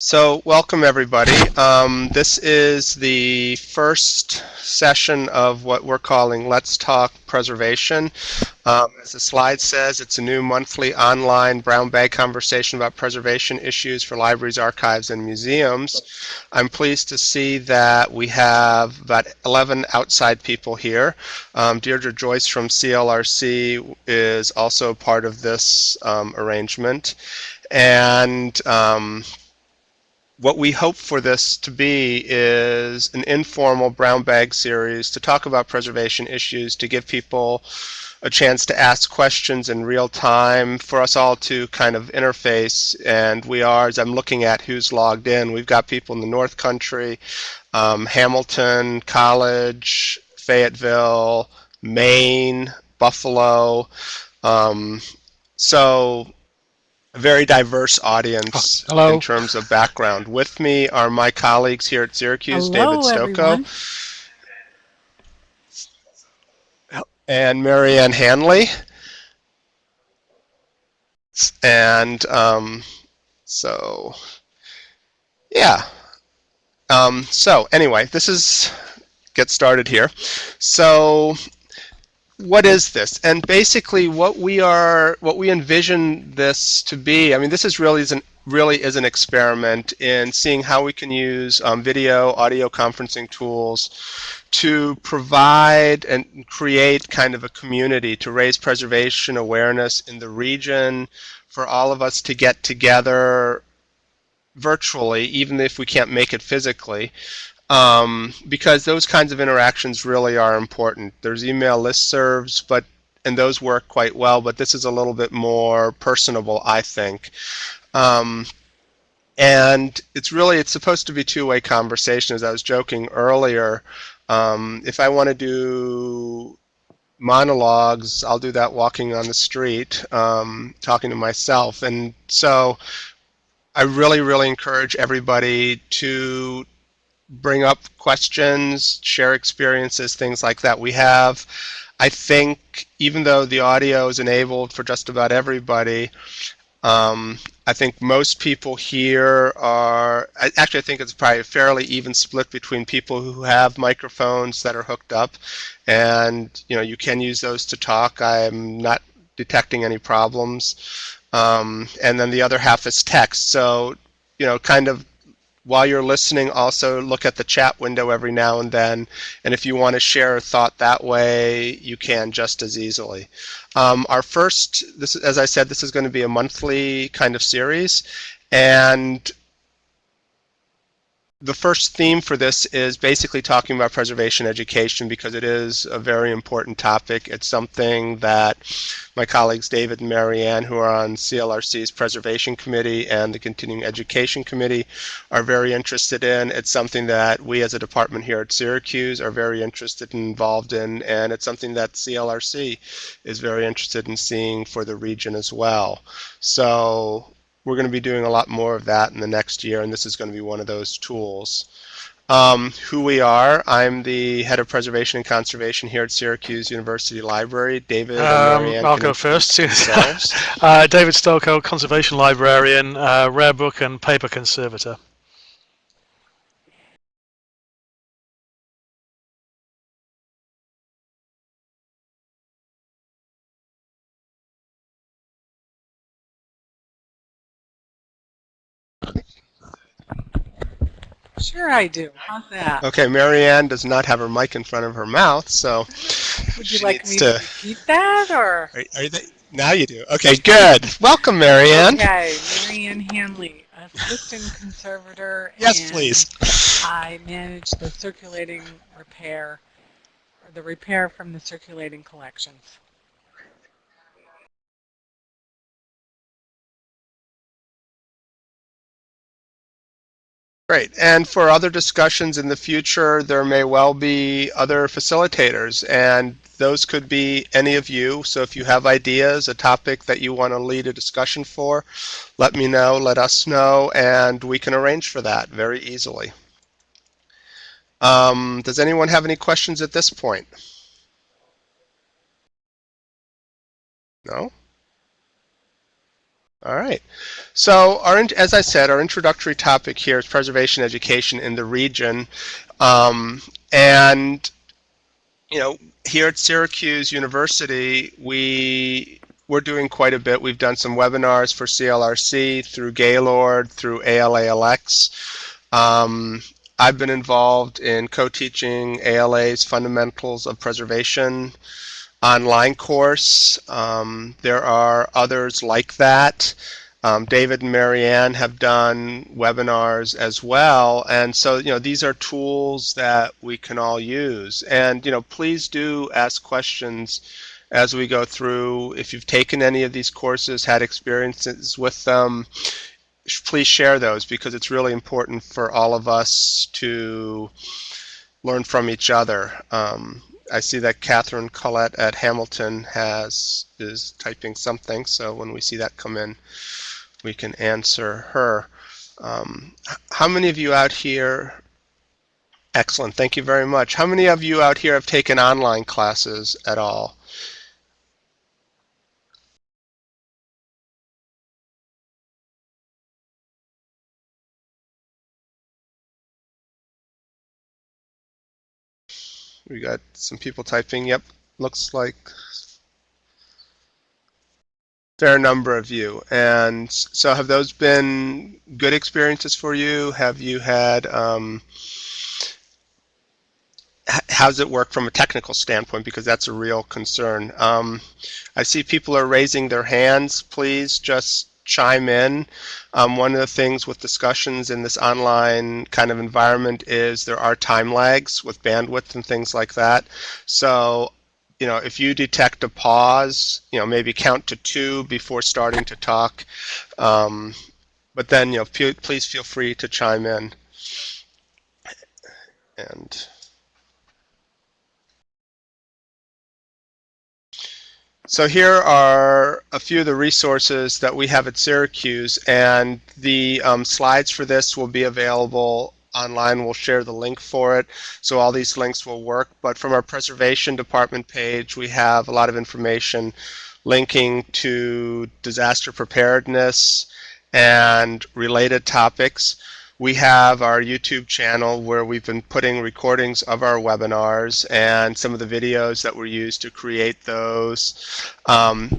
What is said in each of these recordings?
So welcome everybody. This is the first session of what we're calling Let's Talk Preservation. As the slide says, it's a new monthly online brown bag conversation about preservation issues for libraries, archives, and museums. I'm pleased to see that we have about 11 outside people here. Deirdre Joyce from CLRC is also part of this arrangement. And what we hope for this to be is an informal brown bag series to talk about preservation issues, to give people a chance to ask questions in real time, for us all to kind of interface. And we are, as I'm looking at who's logged in, we've got people in the North Country, Hamilton, College, Fayetteville, Maine, Buffalo. So a very diverse audience in terms of background. With me are my colleagues here at Syracuse, David Stocco and Marianne Hanley. And so anyway, this is get started here. So what is this? And basically what we envision this to be, I mean, this is really is an experiment in seeing how we can use video, audio conferencing tools to provide and create kind of a community to raise preservation awareness in the region, for all of us to get together virtually, even if we can't make it physically. Because those kinds of interactions really are important. There's email listservs, and those work quite well, but this is a little bit more personable, I think. And it's supposed to be two-way conversation. As I was joking earlier, if I want to do monologues, I'll do that walking on the street, talking to myself. And so I really, really encourage everybody to bring up questions, share experiences, things like that. We have, I think, even though the audio is enabled for just about everybody, I think most people here are, actually I think it's probably a fairly even split between people who have microphones that are hooked up, and you can use those to talk. I'm not detecting any problems. And then the other half is text. So, kind of while you're listening, also look at the chat window every now and then, and if you want to share a thought that way, you can just as easily. Our first, as I said, this is going to be a monthly kind of series, and the first theme for this is basically talking about preservation education, because it is a very important topic. It's something that my colleagues David and Marianne, who are on CLRC's Preservation Committee and the Continuing Education Committee, are very interested in. It's something that we as a department here at Syracuse are very interested and involved in, and it's something that CLRC is very interested in seeing for the region as well. So we're going to be doing a lot more of that in the next year, and this is going to be one of those tools. Who we are, I'm the head of preservation and conservation here at Syracuse University Library. David and Marianne, I'll go first. David Stocco, conservation librarian, rare book and paper conservator. Sure I do. How's that? Okay, Marianne does not have her mic in front of her mouth, so would you like me to repeat that, or? Now you do. Okay, good. Welcome, Marianne. Okay, Marianne Hanley, assistant conservator. Yes, please. I manage the circulating repair, or the repair from the circulating collections. Great. And for other discussions in the future, there may well be other facilitators, and those could be any of you. So if you have ideas, a topic that you want to lead a discussion for, let me know, let us know, and we can arrange for that very easily. Does anyone have any questions at this point? No? All right. So, as I said, our introductory topic here is preservation education in the region. And, here at Syracuse University, we're doing quite a bit. We've done some webinars for CLRC through Gaylord, through ALALX. I've been involved in co-teaching ALA's Fundamentals of Preservation online course. There are others like that. David and Marianne have done webinars as well, and so these are tools that we can all use. And please do ask questions as we go through. If you've taken any of these courses, had experiences with them, please share those, because it's really important for all of us to learn from each other. I see that Catherine Collette at Hamilton is typing something, so when we see that come in, we can answer her. How many of you out here? Excellent, thank you very much. How many of you out here have taken online classes at all? We got some people typing. Yep, looks like fair number of you. And so have those been good experiences for you? Have you had, how's it work from a technical standpoint? Because that's a real concern. I see people are raising their hands. Please just chime in. One of the things with discussions in this online kind of environment is there are time lags with bandwidth and things like that. So if you detect a pause, maybe count to 2 before starting to talk. But then, please feel free to chime in. And so here are a few of the resources that we have at Syracuse, and the slides for this will be available online. We'll share the link for it, so all these links will work. But from our preservation department page, we have a lot of information linking to disaster preparedness and related topics. We have our YouTube channel where we've been putting recordings of our webinars and some of the videos that were used to create those.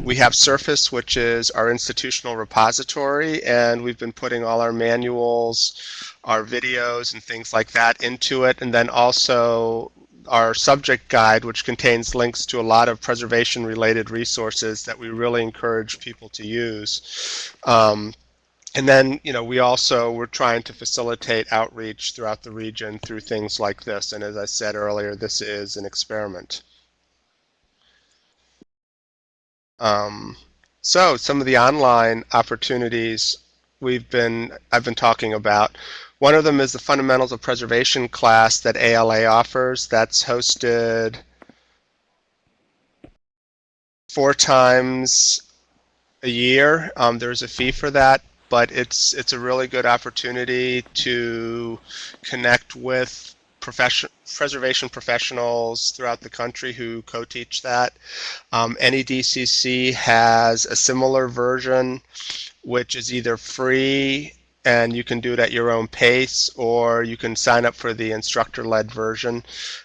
We have Surface, which is our institutional repository, and we've been putting all our manuals, our videos, and things like that into it. And then also our subject guide, which contains links to a lot of preservation-related resources that we really encourage people to use. And then, we're trying to facilitate outreach throughout the region through things like this. And as I said earlier, this is an experiment. So some of the online opportunities I've been talking about. One of them is the Fundamentals of Preservation class that ALA offers. That's hosted 4 times a year. There's a fee for that, but it's a really good opportunity to connect with preservation professionals throughout the country who co-teach that. NEDCC has a similar version, which is either free and you can do it at your own pace, or you can sign up for the instructor-led version.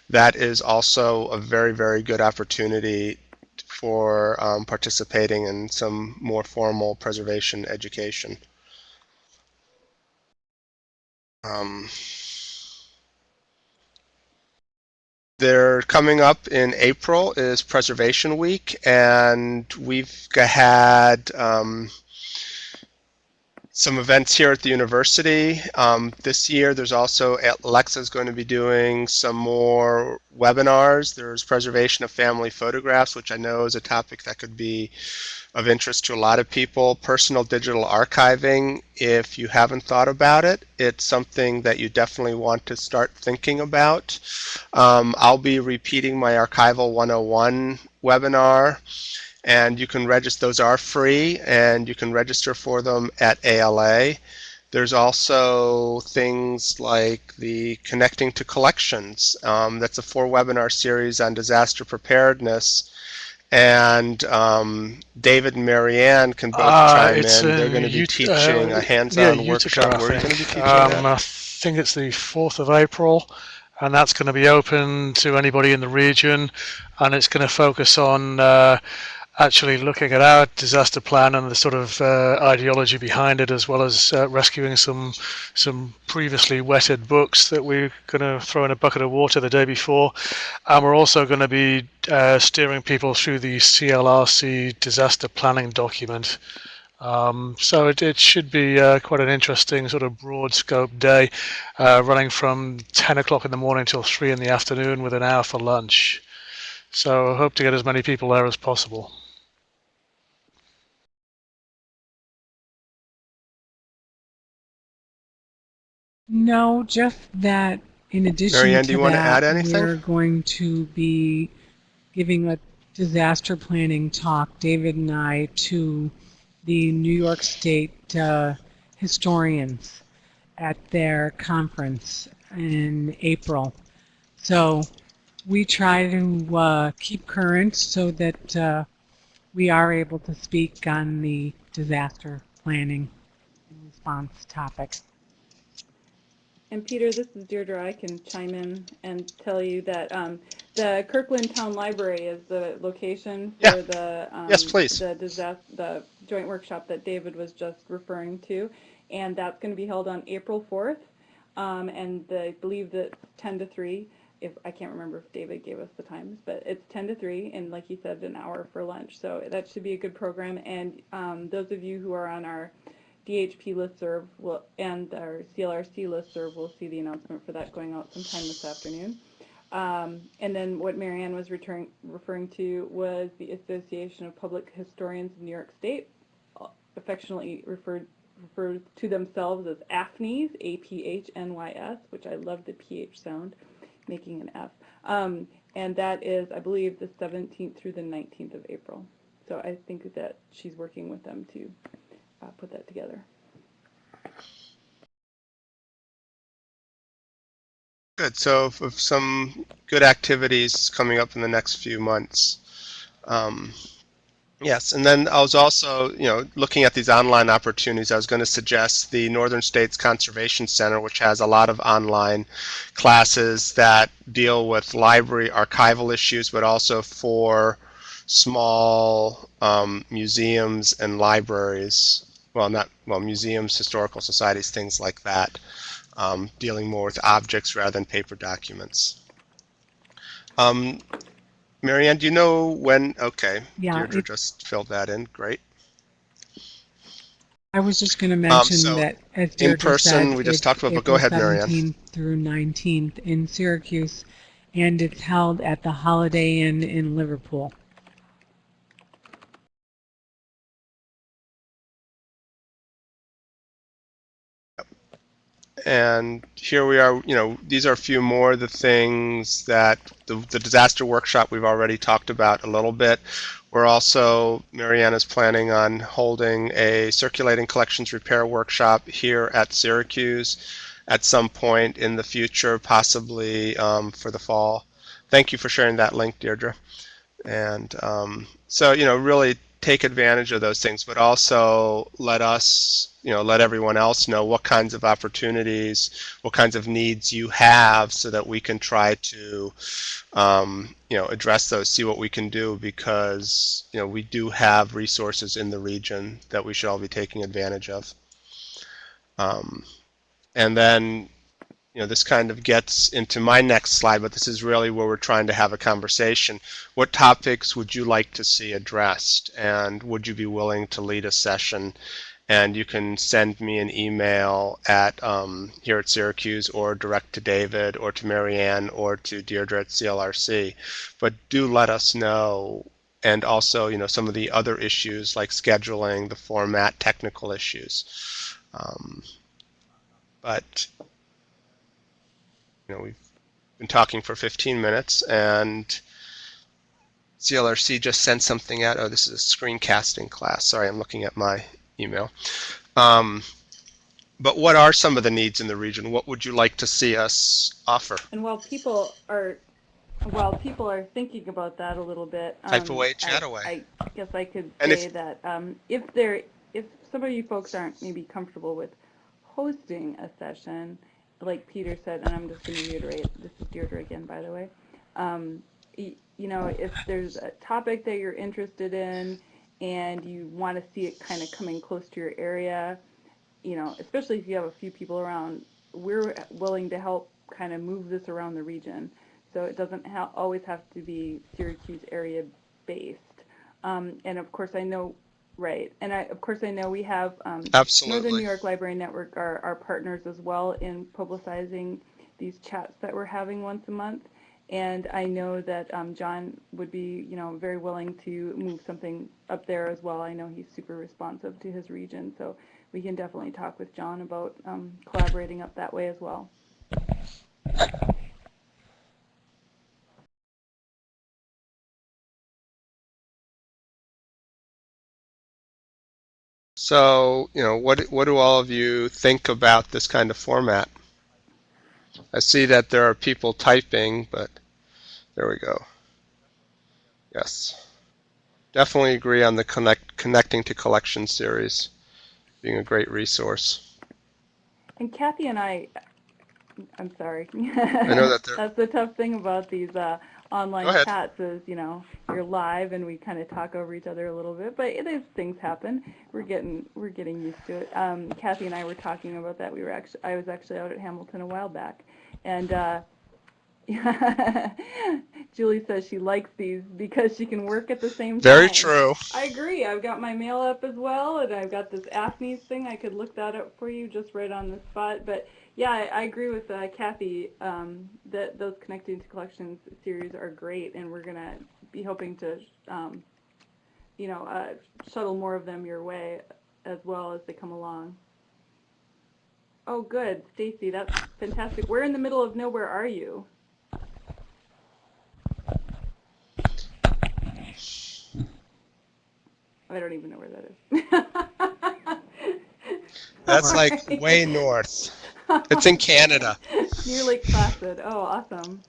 That is also a very, very good opportunity for participating in some more formal preservation education. They're coming up in April is Preservation Week, and we've had some events here at the university. This year there's also, Alexa's going to be doing some more webinars. There's preservation of family photographs, which I know is a topic that could be of interest to a lot of people. Personal digital archiving, if you haven't thought about it, it's something that you definitely want to start thinking about. I'll be repeating my Archival 101 webinar, and you can register. Those are free, and you can register for them at ALA. There's also things like the Connecting to Collections. That's a 4-webinar series on disaster preparedness. and David and Marianne can both chime It's in. They're in going to be teaching a hands-on Utica, workshop. I Where are you think. going to be teaching that? I think it's the 4th of April, and that's going to be open to anybody in the region, and it's going to focus on actually looking at our disaster plan and the sort of ideology behind it, as well as rescuing some previously wetted books that we're going to throw in a bucket of water the day before. And we're also going to be steering people through the CLRC disaster planning document. So it should be quite an interesting sort of broad scope day, running from 10 o'clock in the morning till 3 in the afternoon with an hour for lunch. So I hope to get as many people there as possible. No, just that in addition Marianne, do to you want to add that, anything? we're going to be giving a disaster planning talk, David and I, to the New York State historians at their conference in April. So we try to keep current so that we are able to speak on the disaster planning and response topic. And Peter, this is Deirdre. I can chime in and tell you that the Kirkland Town Library is the location for the Yes, please. the joint workshop that David was just referring to, and that's going to be held on April 4th, and I believe that 10 to 3. If I can't remember if David gave us the times, but it's 10 to 3, and like he said, an hour for lunch. So that should be a good program. And those of you who are on our DHP listserv and our CLRC listserv will see the announcement for that going out sometime this afternoon. And then what Marianne was referring to was the Association of Public Historians of New York State, affectionately referred to themselves as APHNYS, APHNYS, which I love the PH sound, making an F. And that is, I believe, the 17th through the 19th of April. So I think that she's working with them to put that together. Good. So some good activities coming up in the next few months. Yes, and then I was also, looking at these online opportunities, I was going to suggest the Northern States Conservation Center, which has a lot of online classes that deal with library archival issues, but also for small museums and libraries. Museums, historical societies, things like that, dealing more with objects rather than paper documents. Marianne, do you know when? Okay, Yeah, Deirdre just filled that in. Great. I was just going to mention So that, as in Deirdre person, said, we just it's talked about, but go April ahead, Marianne. 17th through 19th in Syracuse, and it's held at the Holiday Inn in Liverpool. And here we are, these are a few more of the things that the disaster workshop we've already talked about a little bit. We're also, Marianne is planning on holding a circulating collections repair workshop here at Syracuse at some point in the future, possibly for the fall. Thank you for sharing that link, Deirdre. And so, really take advantage of those things, but also let us, let everyone else know what kinds of opportunities, what kinds of needs you have so that we can try to, address those, see what we can do, because, we do have resources in the region that we should all be taking advantage of. And then, this kind of gets into my next slide, but this is really where we're trying to have a conversation. What topics would you like to see addressed, and would you be willing to lead a session? And you can send me an email at here at Syracuse, or direct to David, or to Marianne, or to Deirdre at CLRC. But do let us know, and also, some of the other issues like scheduling, the format, technical issues. But we've been talking for 15 minutes, and CLRC just sent something out. Oh, this is a screencasting class. Sorry, I'm looking at my email. But what are some of the needs in the region? What would you like to see us offer? And while people are While people are thinking about that a little bit, Type away, chat away. I guess I could And say that if some of you folks aren't maybe comfortable with hosting a session, like Peter said, and I'm just going to reiterate, this is Deirdre again, by the way. You know, if there's a topic that you're interested in and you want to see it kind of coming close to your area, you know, especially if you have a few people around, we're willing to help kind of move this around the region. So it doesn't always have to be Syracuse area based. And of course I know, right, and of course I know we have Northern Absolutely. New York Library Network are our partners as well in publicizing these chats that we're having once a month. And I know that John would be, you know, very willing to move something up there as well. I know he's super responsive to his region, so we can definitely talk with John about collaborating up that way as well. So, you know, what do all of you think about this kind of format? I see that there are people typing, but there we go. Yes. Definitely agree on the connecting to collection series being a great resource. And Kathy and I'm sorry. I know that there. That's the tough thing about these Go online ahead. chats is, you know, you're live and we kind of talk over each other a little bit, but things happen. We're getting used to it. Kathy and I were talking about that. I was actually out at Hamilton a while back, and Julie says she likes these because she can work at the same time. Very true. I agree. I've got my mail up as well, and I've got this AFNIS thing. I could look that up for you just right on the spot. But yeah, I agree with Kathy that those Connecting to Collections series are great, and we're going to be hoping to, you know, shuttle more of them your way as well as they come along. Oh, good. Stacy, that's fantastic. Where in the middle of nowhere are you? I don't even know where that is. That's like way north. It's in Canada. Near Lake Placid. Oh, awesome.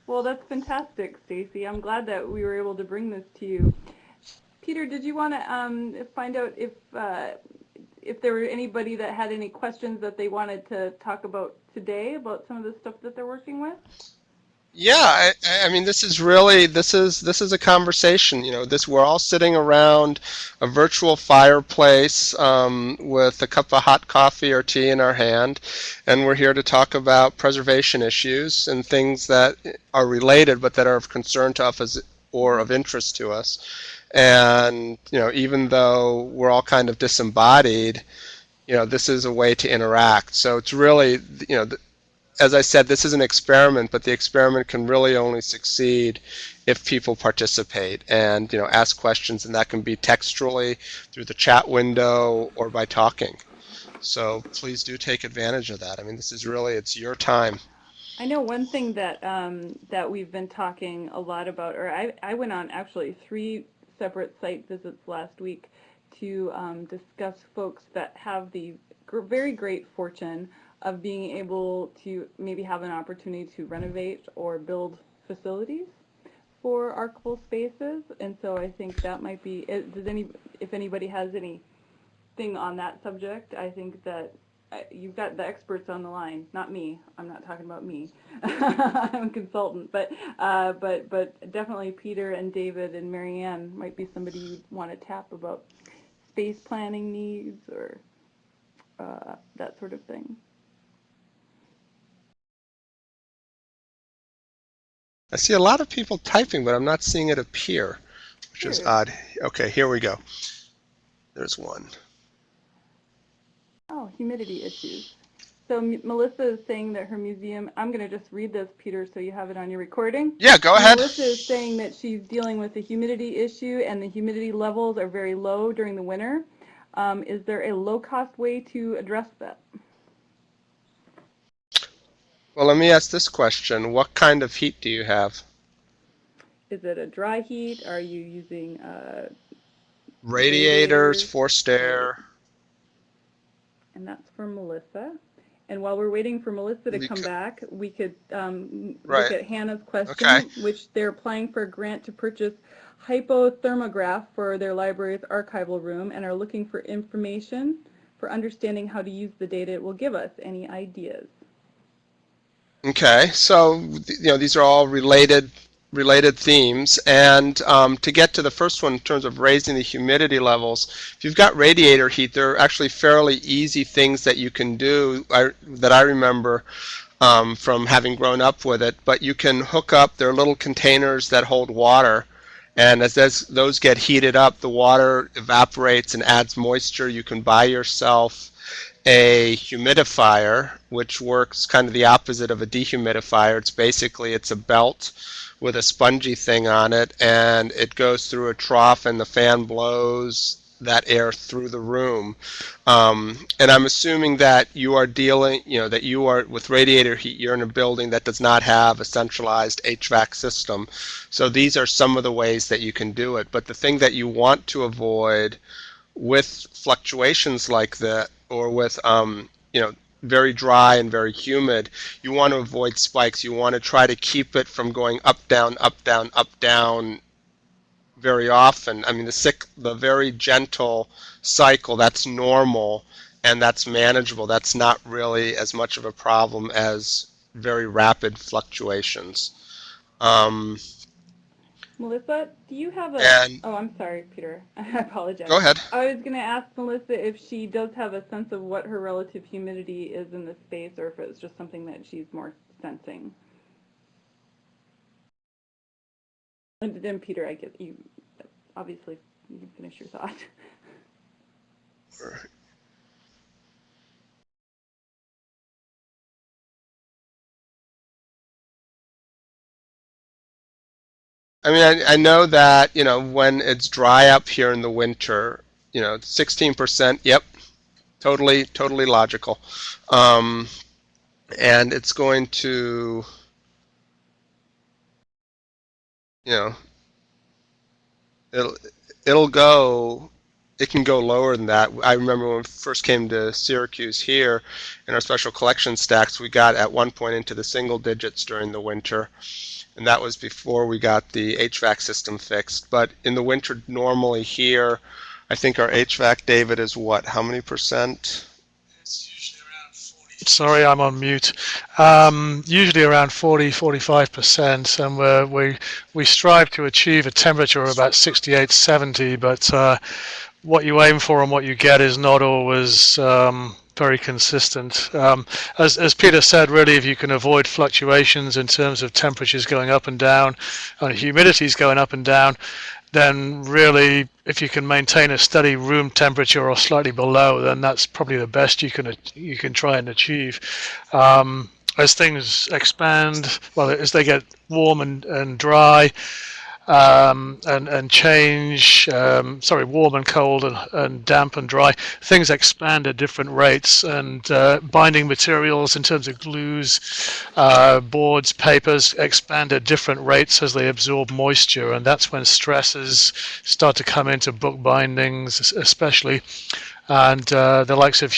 Well, that's fantastic, Stacy. I'm glad that we were able to bring this to you. Peter, did you want to find out if there were anybody that had any questions that they wanted to talk about today about some of the stuff that they're working with? Yeah, I mean, this is a conversation. You know, we're all sitting around a virtual fireplace with a cup of hot coffee or tea in our hand, and we're here to talk about preservation issues and things that are related but that are of concern to us or of interest to us. And you know, even though we're all kind of disembodied, you know, this is a way to interact. So it's really, you know, as I said, this is an experiment, but the experiment can really only succeed if people participate and, you know, ask questions, and that can be textually through the chat window or by talking. So please do take advantage of that. I mean, this is really, it's your time. I know one thing that that we've been talking a lot about, or I went on actually 3 separate site visits last week to discuss folks that have the very great fortune of being able to maybe have an opportunity to renovate or build facilities for archival spaces. And so I think that might be, if anybody has anything on that subject, I think that you've got the experts on the line, not me. I'm not talking about me. I'm a consultant, but definitely Peter and David and Marianne might be somebody you'd want to tap about space planning needs or that sort of thing. I see a lot of people typing, but I'm not seeing it appear, which is odd. Okay, here we go. There's one. Oh, humidity issues. So Melissa is saying that her museum, I'm going to just read this, Peter, so you have it on your recording. Yeah, go ahead. Melissa is saying that she's dealing with a humidity issue and the humidity levels are very low during the winter. Is there a low-cost way to address that? Well, let me ask this question. What kind of heat do you have? Is it a dry heat? Are you using Radiators, forced air. And that's for Melissa. And while we're waiting for Melissa to We come could- back, we could look Right. at Hannah's question, Okay. which they're applying for a grant to purchase hypothermograph for their library's archival room and are looking for information for understanding how to use the data it will give us. Any ideas? Okay, so these are all related themes, and to get to the first one in terms of raising the humidity levels, if you've got radiator heat, there are actually fairly easy things that you can do that I remember from having grown up with it. But you can hook up, there are little containers that hold water, and as those get heated up, the water evaporates and adds moisture. You can buy yourself a humidifier, which works kind of the opposite of a dehumidifier. It's a belt with a spongy thing on it, and it goes through a trough, and the fan blows that air through the room. And I'm assuming that you are with radiator heat, you're in a building that does not have a centralized HVAC system. So these are some of the ways that you can do it. But the thing that you want to avoid with fluctuations like that, or with very dry and very humid, you want to avoid spikes. You want to try to keep it from going up, down, up, down, up, down very often. I mean, the very gentle cycle, that's normal and that's manageable. That's not really as much of a problem as very rapid fluctuations. Melissa, do you have oh, I'm sorry, Peter. I apologize. Go ahead. I was going to ask Melissa if she does have a sense of what her relative humidity is in the space, or if it's just something that she's more sensing. And then, Peter, I get you. Obviously, you can finish your thought. I mean, I know that, when it's dry up here in the winter, 16%, yep, totally logical. And it's going to, it can go lower than that. I remember when we first came to Syracuse here in our special collection stacks, we got at one point into the single digits during the winter. And that was before we got the HVAC system fixed. But in the winter, normally here, I think our HVAC, David, is what? How many percent? It's usually around 40. Sorry, I'm on mute. Usually around 40-45%, and we strive to achieve a temperature of about 68, 70. But what you aim for and what you get is not always very consistent. As Peter said, really, if you can avoid fluctuations in terms of temperatures going up and down and humidities going up and down, then really, if you can maintain a steady room temperature or slightly below, then that's probably the best you can try and achieve. As things expand, well, as they get warm and dry, and change, warm and cold and damp and dry, things expand at different rates, and binding materials in terms of glues, boards, papers expand at different rates as they absorb moisture, and that's when stresses start to come into book bindings especially. And the likes of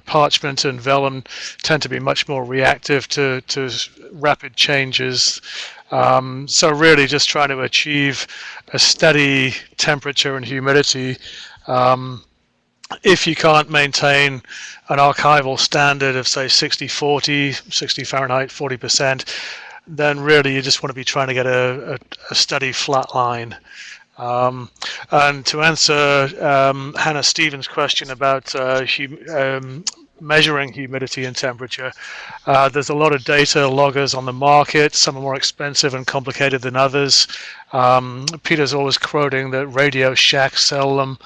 parchment and vellum tend to be much more reactive to rapid changes. So really just trying to achieve a steady temperature and humidity. If you can't maintain an archival standard of, say, 60-40, 60 Fahrenheit, 40%, then really you just want to be trying to get a steady flat line. And to answer Hannah Stevens' question about measuring humidity and temperature, there's a lot of data loggers on the market. Some are more expensive and complicated than others. Peter's always quoting that Radio Shack sell them.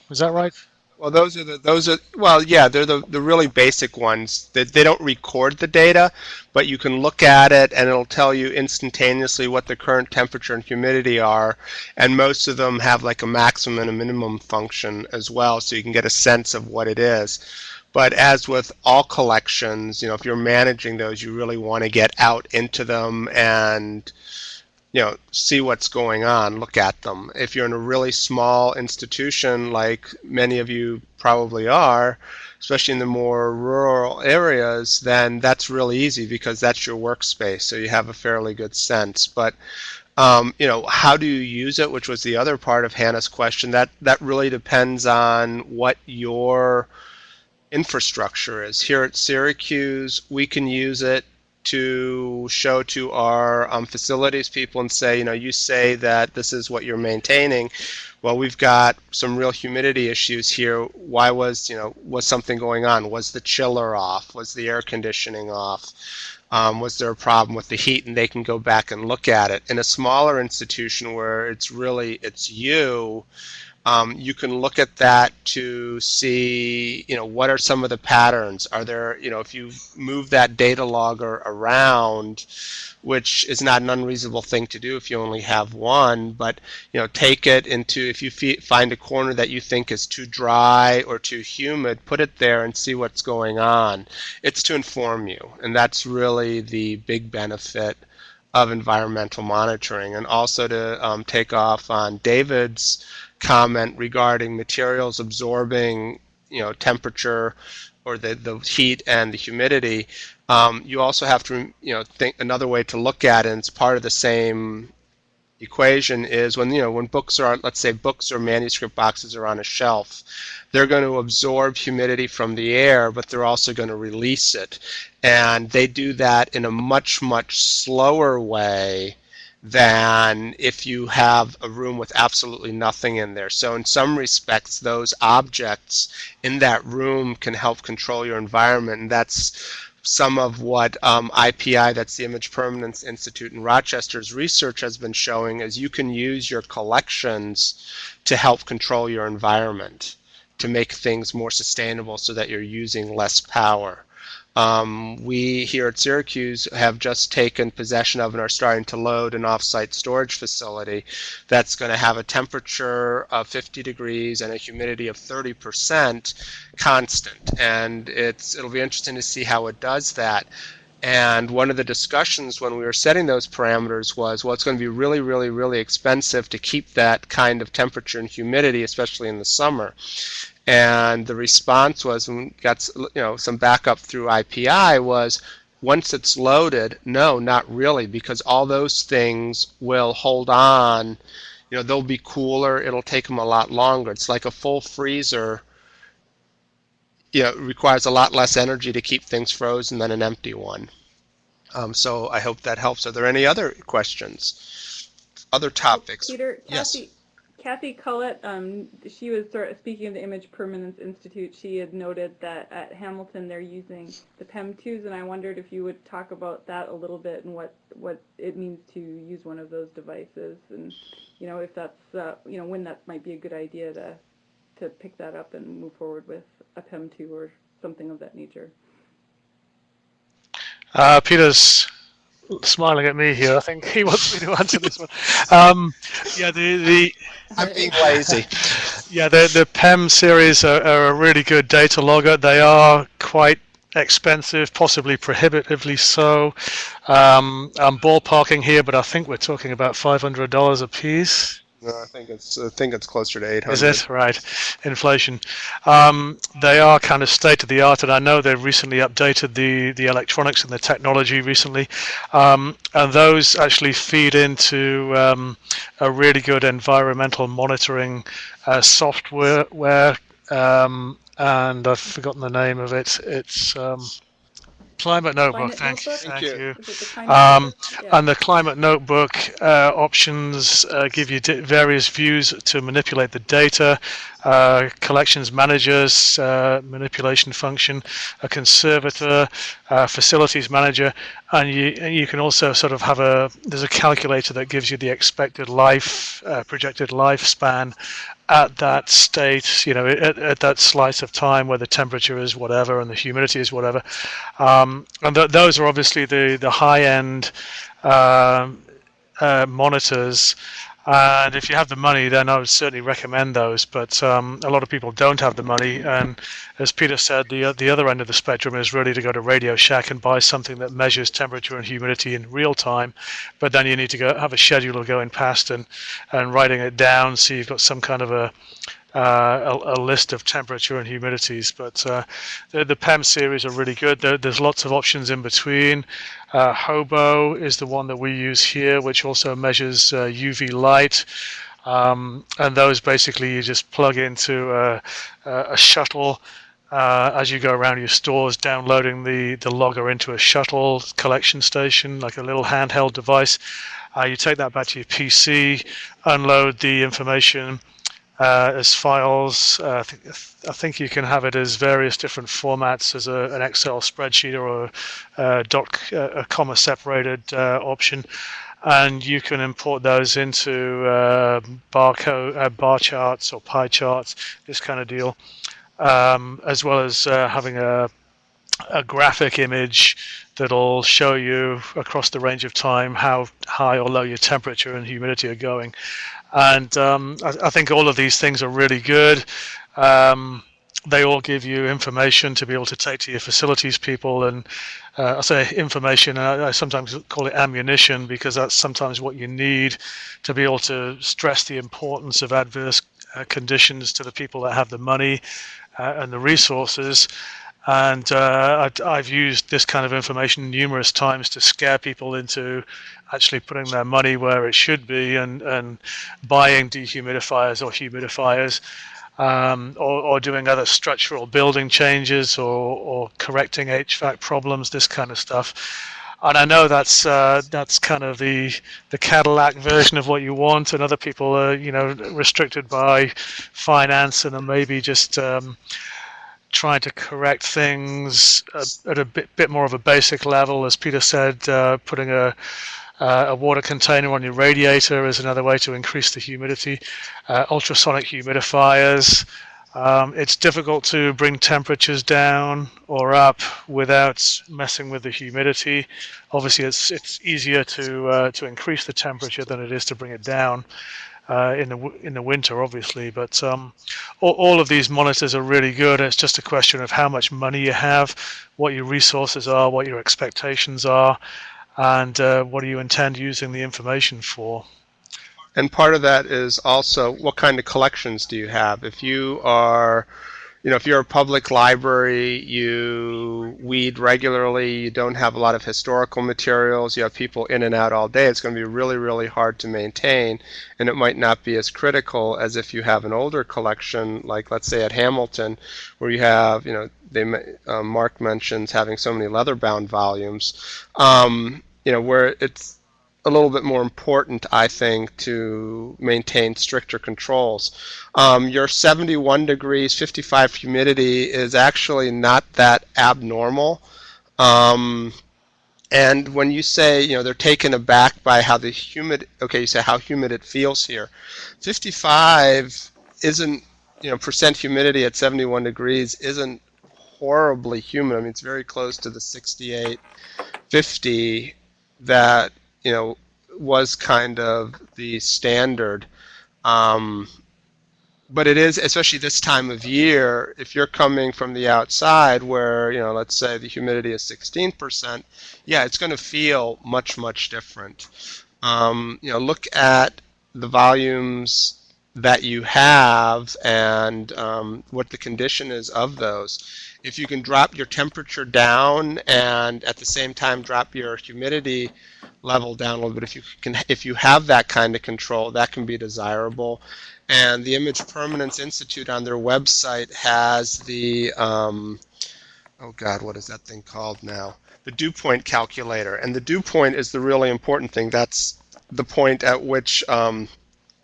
Is that right? Well, they're the really basic ones. They don't record the data, but you can look at it and it'll tell you instantaneously what the current temperature and humidity are, and most of them have like a maximum and a minimum function as well, so you can get a sense of what it is. But as with all collections, if you're managing those, you really want to get out into them and see what's going on, look at them. If you're in a really small institution, like many of you probably are, especially in the more rural areas, then that's really easy because that's your workspace, so you have a fairly good sense. But how do you use it, which was the other part of Hannah's question, that really depends on what your infrastructure is. Here at Syracuse, we can use it to show to our facilities people and say, you say that this is what you're maintaining. Well, we've got some real humidity issues here. Why was something going on? Was the chiller off? Was the air conditioning off? Was there a problem with the heat? And they can go back and look at it. In a smaller institution where it's you can look at that to see, what are some of the patterns? Are there, if you move that data logger around, which is not an unreasonable thing to do if you only have one, but, take it into, if you find a corner that you think is too dry or too humid, put it there and see what's going on. It's to inform you, and that's really the big benefit of environmental monitoring. And also to take off on David's comment regarding materials absorbing, temperature or the heat and the humidity. You also have to, think another way to look at it, and it's part of the same equation, is when books are, let's say books or manuscript boxes are on a shelf, they're going to absorb humidity from the air, but they're also going to release it. And they do that in a much, much slower way than if you have a room with absolutely nothing in there. So in some respects, those objects in that room can help control your environment, and that's some of what IPI, that's the Image Permanence Institute in Rochester's research, has been showing, is you can use your collections to help control your environment, to make things more sustainable so that you're using less power. We here at Syracuse have just taken possession of and are starting to load an off-site storage facility that's going to have a temperature of 50 degrees and a humidity of 30% constant. And it'll be interesting to see how it does that. And one of the discussions when we were setting those parameters was, well, it's going to be really, really, really expensive to keep that kind of temperature and humidity, especially in the summer. And the response was, when we got some backup through IPI, was once it's loaded, no, not really, because all those things will hold on. They'll be cooler. It'll take them a lot longer. It's like a full freezer. It requires a lot less energy to keep things frozen than an empty one. So I hope that helps. Are there any other questions? Other topics? Peter, Yes. Kathy Cullett, she was speaking of the Image Permanence Institute. She had noted that at Hamilton they're using the PEM Tues, and I wondered if you would talk about that a little bit and what it means to use one of those devices, and if that's when that might be a good idea to pick that up and move forward with a PEM Tue or something of that nature. Peter's smiling at me here. I think he wants me to answer this one. I'm being lazy. Yeah, the PEM series are a really good data logger. They are quite expensive, possibly prohibitively so. I'm ballparking here, but I think we're talking about $500 a piece. No, I think it's closer to 800. Is it? Right. Inflation. They are kind of state of the art, and I know they've recently updated the electronics and the technology recently, and those actually feed into a really good environmental monitoring software, and I've forgotten the name of it. It's Climate Notebook. Thank you. And the Climate Notebook options give you various views to manipulate the data, collections managers, manipulation function, a conservator, facilities manager, and you can also sort of have there's a calculator that gives you the expected projected lifespan at that state, at that slice of time where the temperature is whatever and the humidity is whatever. And those are obviously the high-end monitors. And if you have the money, then I would certainly recommend those. But a lot of people don't have the money. And as Peter said, the other end of the spectrum is really to go to Radio Shack and buy something that measures temperature and humidity in real time. But then you need to go have a schedule of going past and writing it down, so you've got some kind of a list of temperature and humidities. But the PEM series are really good. There's lots of options in between. Hobo is the one that we use here, which also measures UV light. And those basically you just plug into a shuttle as you go around your stores, downloading the logger into a shuttle collection station, like a little handheld device. You take that back to your PC, unload the information as files. I think you can have it as various different formats, as an Excel spreadsheet or a comma separated option, and you can import those into bar charts or pie charts, this kind of deal, as well as having a graphic image that'll show you across the range of time how high or low your temperature and humidity are going. And I think all of these things are really good. They all give you information to be able to take to your facilities people. And I say information, and I sometimes call it ammunition, because that's sometimes what you need to be able to stress the importance of adverse conditions to the people that have the money and the resources. And I've used this kind of information numerous times to scare people into actually putting their money where it should be and buying dehumidifiers or humidifiers, or doing other structural building changes, or correcting HVAC problems, this kind of stuff. And I know that's kind of the Cadillac version of what you want, and other people are restricted by finance and are maybe just trying to correct things at a bit more of a basic level. As Peter said, putting a water container on your radiator is another way to increase the humidity. Ultrasonic humidifiers. It's difficult to bring temperatures down or up without messing with the humidity. Obviously, it's easier to increase the temperature than it is to bring it down. In the winter, obviously, but all of these monitors are really good. It's just a question of how much money you have, what your resources are, what your expectations are, and what do you intend using the information for. And part of that is also what kind of collections do you have? If you are, if you're a public library, you weed regularly, you don't have a lot of historical materials, you have people in and out all day, it's going to be really, really hard to maintain, and it might not be as critical as if you have an older collection, like let's say at Hamilton, where you have, Mark mentions having so many leather-bound volumes, where it's a little bit more important, I think, to maintain stricter controls. Your 71 degrees, 55 humidity is actually not that abnormal. And when you say, they're taken aback by how you say how humid it feels here. 55 isn't, percent humidity at 71 degrees isn't horribly humid. I mean, it's very close to the 68, 50 that was kind of the standard. But it is, especially this time of year, if you're coming from the outside where, let's say the humidity is 16%, yeah, it's going to feel much, much different. Look at the volumes that you have and what the condition is of those. If you can drop your temperature down and at the same time drop your humidity level down a little bit, if you have that kind of control, that can be desirable. And the Image Permanence Institute on their website has the what is that thing called now? The dew point calculator. And the dew point is the really important thing. That's the point at which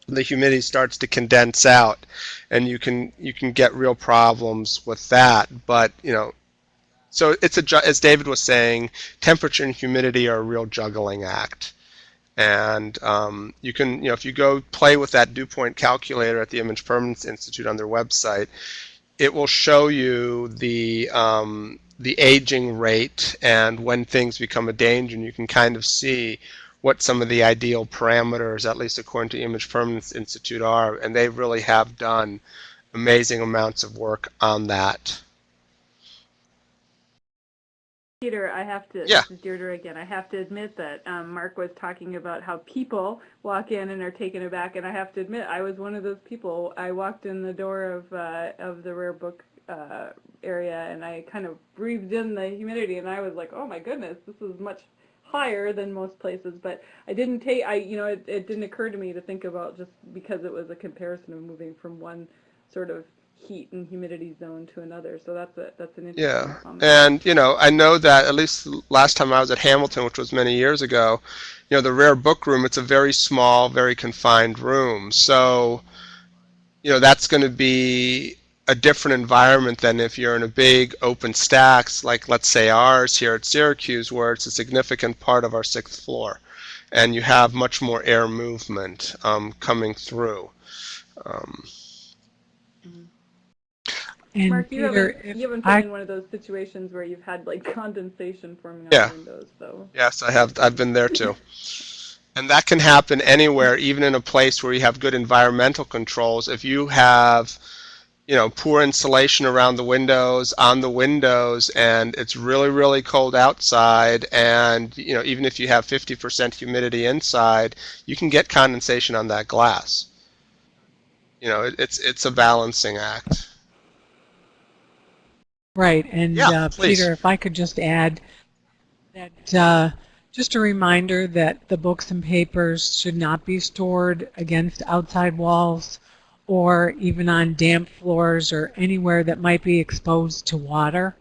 the humidity starts to condense out, and you can get real problems with that. But so it's as David was saying, temperature and humidity are a real juggling act. And you can, if you go play with that dew point calculator at the Image Permanence Institute on their website, it will show you the aging rate and when things become a danger, and you can kind of see what some of the ideal parameters, at least according to Image Permanence Institute, are, and they really have done amazing amounts of work on that. Peter, I have to, Yeah. this is Deirdre again, I have to admit that Mark was talking about how people walk in and are taken aback, and I have to admit, I was one of those people. I walked in the door of the rare book area, and I kind of breathed in the humidity, and I was like, oh my goodness, this is much higher than most places, but I didn't take, it didn't occur to me to think about, just because it was a comparison of moving from one sort of heat and humidity zone to another. So that's an interesting comment. And I know that at least last time I was at Hamilton, which was many years ago, the rare book room, it's a very small, very confined room. So that's going to be a different environment than if you're in a big open stacks, like let's say ours here at Syracuse, where it's a significant part of our 6th floor, and you have much more air movement coming through. And Mark, you Peter, haven't been in one of those situations where you've had like condensation forming on the windows, though. Yes, I have. I've been there too. And that can happen anywhere, even in a place where you have good environmental controls. If you have, poor insulation around the windows, on the windows, and it's really, really cold outside, and even if you have 50% humidity inside, you can get condensation on that glass. It's a balancing act. right, and Peter, if I could just add that just a reminder that the books and papers should not be stored against outside walls or even on damp floors or anywhere that might be exposed to water.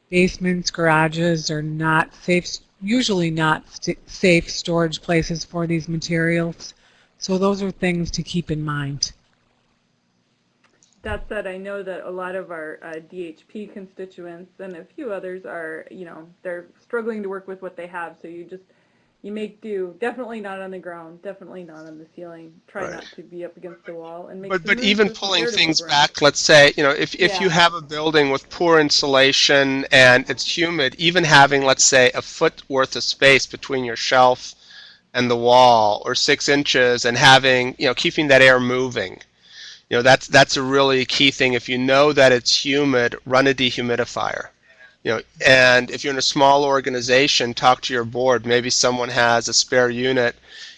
Basements, garages are not safe, usually not safe storage places for these materials. So those are things to keep in mind. That said, I know that a lot of our DHP constituents and a few others are, they're struggling to work with what they have. So you make do. Definitely not on the ground. Definitely not on the ceiling. Try not to be up against the wall. And make but even pulling things back, let's say, if you have a building with poor insulation and it's humid, even having, let's say, a foot worth of space between your shelf and the wall, or 6 inches, and having, keeping that air moving. That's a really key thing. If you know that it's humid, run a dehumidifier. And if you're in a small organization, talk to your board. Maybe someone has a spare unit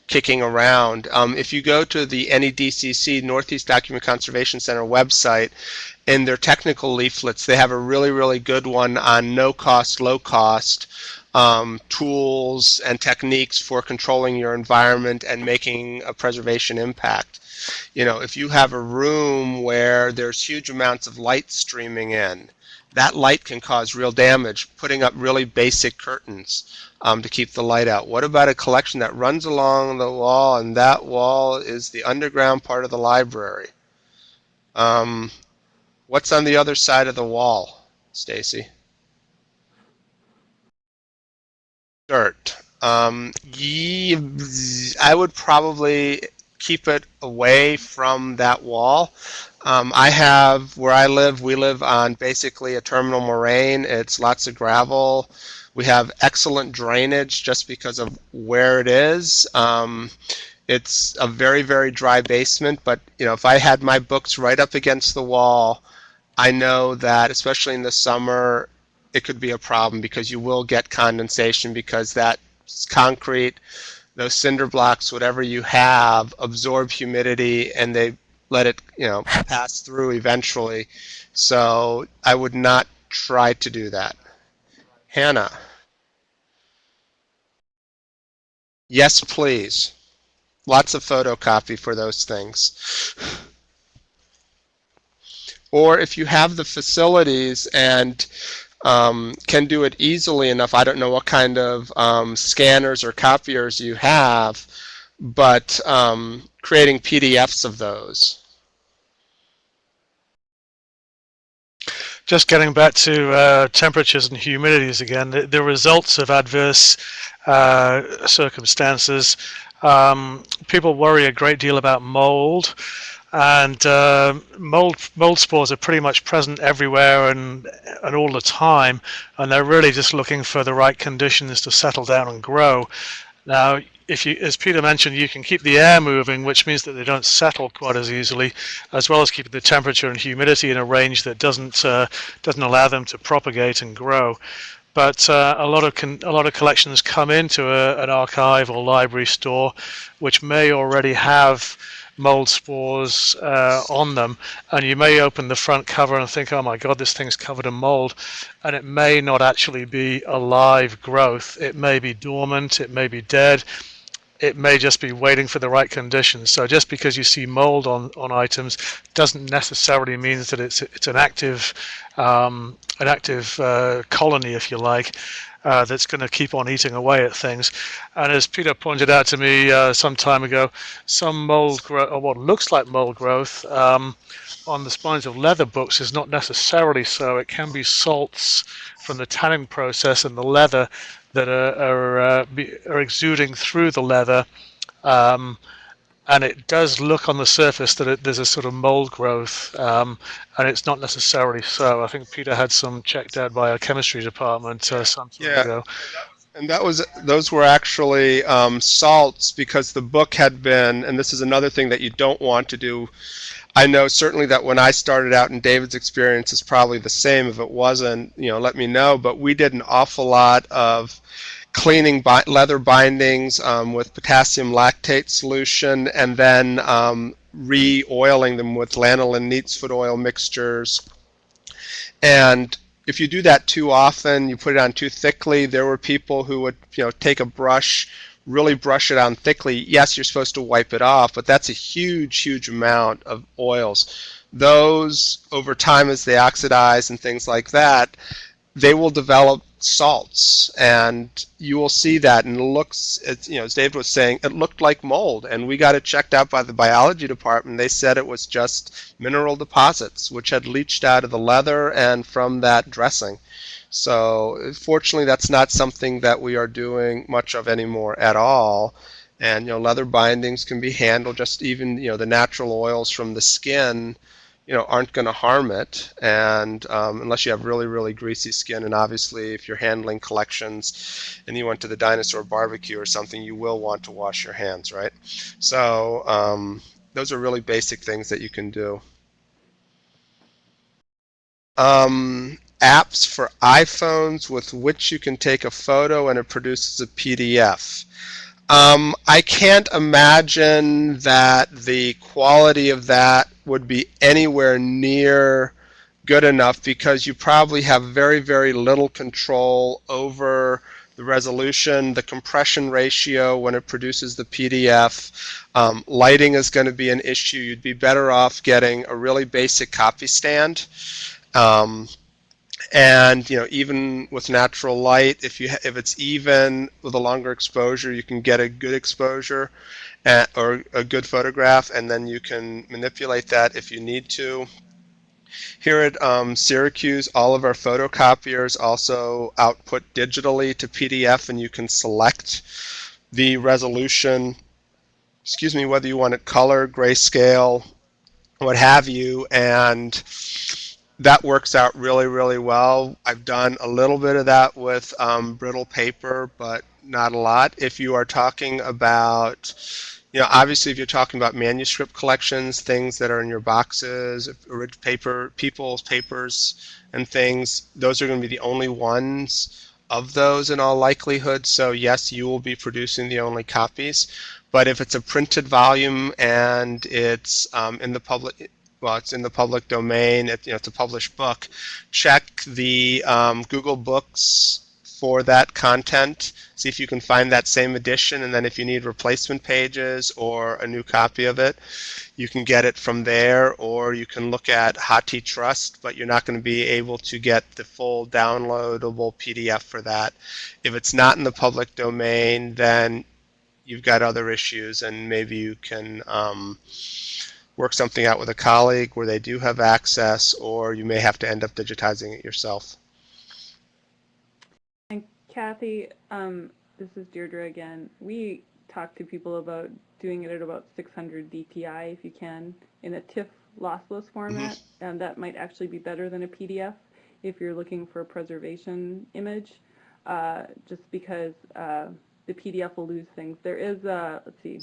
kicking around. If you go to the NEDCC, Northeast Document Conservation Center website, in their technical leaflets, they have a really, really good one on no-cost, low-cost tools and techniques for controlling your environment and making a preservation impact. If you have a room where there's huge amounts of light streaming in, that light can cause real damage. Putting up really basic curtains to keep the light out. What about a collection that runs along the wall, and that wall is the underground part of the library? What's on the other side of the wall, Stacy? Dirt. I would probably keep it away from that wall. Where I live, we live on basically a terminal moraine. It's lots of gravel. We have excellent drainage just because of where it is. It's a very, very dry basement, but if I had my books right up against the wall, I know that, especially in the summer, it could be a problem because you will get condensation because that concrete, those cinder blocks, whatever you have, absorb humidity and they let it, pass through eventually. So I would not try to do that. Hannah. Yes, please. Lots of photocopy for those things. Or if you have the facilities and can do it easily enough, I don't know what kind of scanners or copiers you have, but creating PDFs of those. Just getting back to temperatures and humidities again, the results of adverse circumstances, people worry a great deal about mold, and mold spores are pretty much present everywhere and all the time, and they're really just looking for the right conditions to settle down and grow. Now, if you, as Peter mentioned, you can keep the air moving, which means that they don't settle quite as easily, as well as keeping the temperature and humidity in a range that doesn't allow them to propagate and grow. But a lot of collections come into an archive or library store, which may already have mold spores on them, and you may open the front cover and think, oh my god, this thing's covered in mold, and it may not actually be a live growth. It may be dormant, it may be dead, it may just be waiting for the right conditions. So just because you see mold on items doesn't necessarily mean that it's an active colony, if you like, that's going to keep on eating away at things. And as Peter pointed out to me some time ago, some mold growth, or what looks like mold growth, on the spines of leather books is not necessarily so. It can be salts from the tanning process in the leather that are exuding through the leather, and it does look on the surface that there's a sort of mold growth, and it's not necessarily so. I think Peter had some checked out by our chemistry department some time ago. And those were actually salts, because the book had been, and this is another thing that you don't want to do. I know certainly that when I started out, and David's experience is probably the same. If it wasn't, let me know. But we did an awful lot of cleaning leather bindings with potassium lactate solution, and then re-oiling them with lanolin neatsfoot oil mixtures. And if you do that too often, you put it on too thickly, there were people who would take a brush, really brush it on thickly. Yes, you're supposed to wipe it off, but that's a huge amount of oils. Those, over time, as they oxidize and things like that, they will develop salts, and you will see that. And it looks, as David was saying, it looked like mold, and we got it checked out by the biology department. They said it was just mineral deposits which had leached out of the leather and from that dressing. So fortunately, that's not something that we are doing much of anymore at all. And leather bindings can be handled. Just even the natural oils from the skin aren't going to harm it, and unless you have really greasy skin. And obviously, if you're handling collections and you went to the dinosaur barbecue or something, you will want to wash your hands, right? So those are really basic things that you can do. Apps for iPhones with which you can take a photo and it produces a PDF. I can't imagine that the quality of that would be anywhere near good enough, because you probably have very little control over the resolution, the compression ratio when it produces the PDF. Lighting is going to be an issue. You'd be better off getting a really basic copy stand. And even with natural light, if it's even with a longer exposure, you can get a good exposure or a good photograph, and then you can manipulate that if you need to. Here at Syracuse, all of our photocopiers also output digitally to PDF, and you can select the resolution, whether you want it color, grayscale, what have you, and that works out really well. I've done a little bit of that with brittle paper, but not a lot. If you are talking about, obviously if you're talking about manuscript collections, things that are in your boxes, people's papers and things, those are going to be the only ones of those in all likelihood. So yes, you will be producing the only copies. But if it's a printed volume and it's in the public domain, it's a published book, check the Google Books for that content. See if you can find that same edition, and then if you need replacement pages or a new copy of it, you can get it from there, or you can look at HathiTrust, but you're not going to be able to get the full downloadable PDF for that. If it's not in the public domain, then you've got other issues, and maybe you can work something out with a colleague where they do have access, or you may have to end up digitizing it yourself. And Kathy, this is Deirdre again. We talk to people about doing it at about 600 dpi if you can, in a TIFF lossless format, and that might actually be better than a PDF if you're looking for a preservation image, just because the the PDF will lose things. There is a, let's see,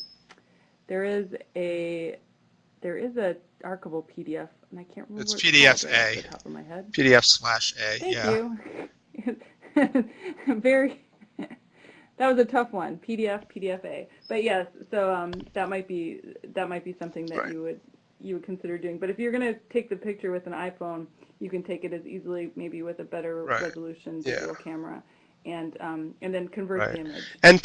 there is a archival PDF, and I can't remember It's what it's called right off PDF-A, the top of my head. PDF/A, Thank yeah. you. Very. That was a tough one. PDF-A. But yes, so that might be something that Right. you would consider doing. But if you're going to take the picture with an iPhone, you can take it as easily, maybe with a better Right. resolution Yeah. digital camera, and then convert Right. the image And